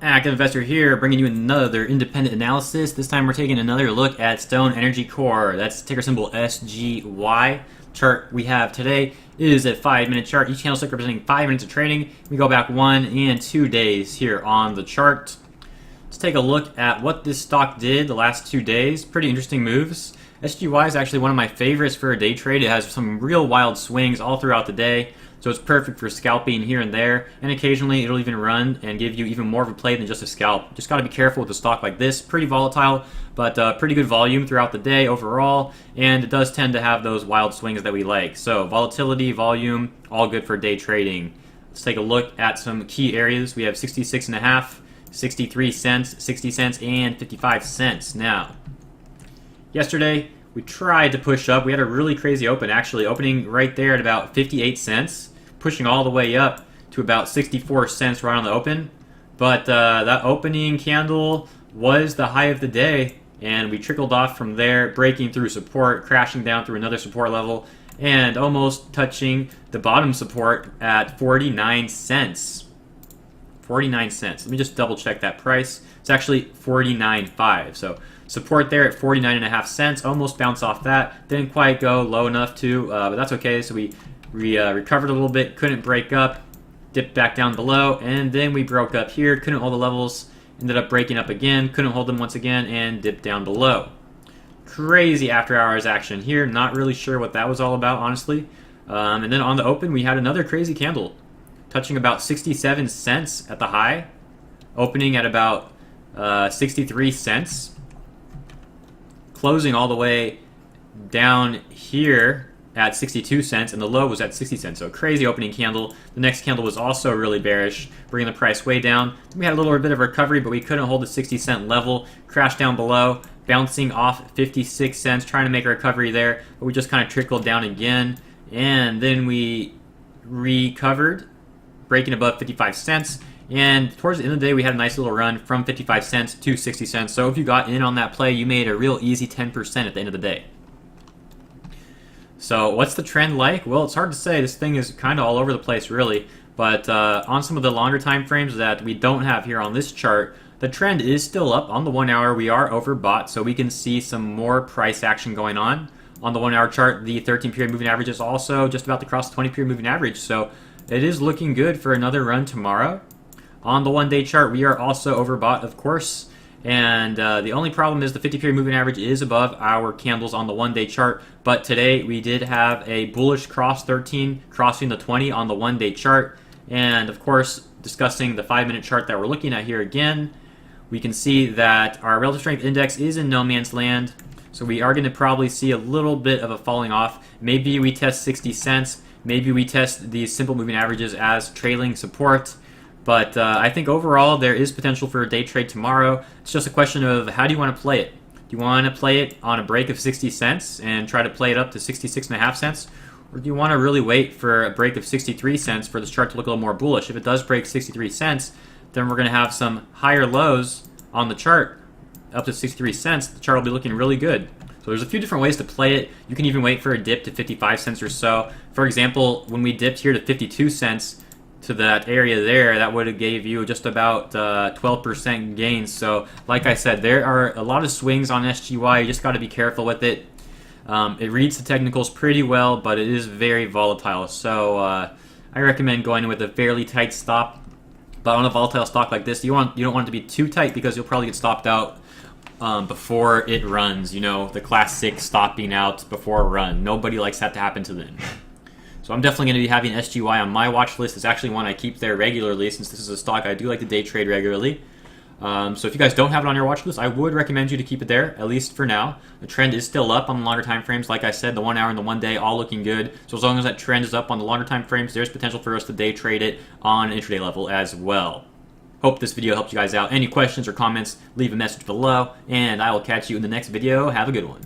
Active Investor here, bringing you another independent analysis. This time we're taking another look at Stone Energy Corp. That's ticker symbol SGY. Chart we have today is a 5-minute chart. Each candlestick representing 5 minutes of trading. We go back 1 and 2 days here on the chart. Let's take a look at what this stock did the last 2 days. Pretty interesting moves. SGY is actually one of my favorites for a day trade. It has some real wild swings all throughout the day. So it's perfect for scalping here and there, and occasionally it'll even run and give you even more of a play than just a scalp. Just got to be careful with a stock like this. Pretty volatile, but pretty good volume throughout the day overall, and it does tend to have those wild swings that we like. So volatility, volume, all good for day trading. Let's take a look at some key areas. We have 66.5, 63 cents, 60 cents, and 55 cents. Now, yesterday we tried to push up. We had a really crazy open, actually, opening right there at about 58 cents. Pushing all the way up to about 64 cents right on the open. But that opening candle was the high of the day, and we trickled off from there, breaking through support, crashing down through another support level, and almost touching the bottom support at 49 cents. 49 cents. Let me just double check that price. It's actually 49.5. So support there at 49.5 cents. Almost bounced off that. Didn't quite go low enough to, but that's okay. So we recovered a little bit, couldn't break up, dipped back down below, and then we broke up here, couldn't hold the levels, ended up breaking up again, couldn't hold them once again, and dipped down below. Crazy after hours action here, not really sure what that was all about, honestly. And then on the open, we had another crazy candle, touching about 67 cents at the high, opening at about 63 cents, closing all the way down here at 62 cents, and the low was at 60 cents. So crazy opening candle. The next candle was also really bearish, bringing the price way down. We had a little bit of recovery, but we couldn't hold the 60 cent level. Crashed down below, bouncing off 56 cents, trying to make a recovery there, but we just kind of trickled down again. And then we recovered, breaking above 55 cents. And towards the end of the day, we had a nice little run from 55 cents to 60 cents. So if you got in on that play, you made a real easy 10% at the end of the day. So what's the trend like? Well, it's hard to say. This thing is kind of all over the place, really. But on some of the longer time frames that we don't have here on this chart, the trend is still up. On the 1 hour, we are overbought, so we can see some more price action going on. On the 1 hour chart, the 13-period moving average is also just about to cross the 20-period moving average, so it is looking good for another run tomorrow. On the 1-day chart, we are also overbought, of course. And the only problem is the 50-period moving average is above our candles on the 1-day chart. But today we did have a bullish cross 13 crossing the 20 on the 1-day chart. And of course, discussing the 5-minute chart that we're looking at here again, we can see that our relative strength index is in no man's land. So we are going to probably see a little bit of a falling off. Maybe we test 60 cents. Maybe we test these simple moving averages as trailing support. But I think overall there is potential for a day trade tomorrow. It's just a question of how do you want to play it? Do you want to play it on a break of 60 cents and try to play it up to 66.5 cents? Or do you want to really wait for a break of 63 cents for this chart to look a little more bullish? If it does break 63 cents, then we're going to have some higher lows on the chart up to 63 cents. The chart will be looking really good. So there's a few different ways to play it. You can even wait for a dip to 55 cents or so. For example, when we dipped here to 52 cents, to that area there, that would have gave you just about 12% gains. So like I said, there are a lot of swings on SGY. You just got to be careful with it. It reads the technicals pretty well, but it is very volatile. So I recommend going with a fairly tight stop. But on a volatile stock like this, you don't want it to be too tight because you'll probably get stopped out before it runs. You know, the classic stopping out before a run. Nobody likes that to happen to them. So I'm definitely going to be having SGY on my watch list. It's actually one I keep there regularly since this is a stock I do like to day trade regularly. So if you guys don't have it on your watch list, I would recommend you to keep it there, at least for now. The trend is still up on the longer time frames. Like I said, the 1 hour and the 1 day all looking good. So as long as that trend is up on the longer time frames, there's potential for us to day trade it on an intraday level as well. Hope this video helped you guys out. Any questions or comments, leave a message below, and I will catch you in the next video. Have a good one.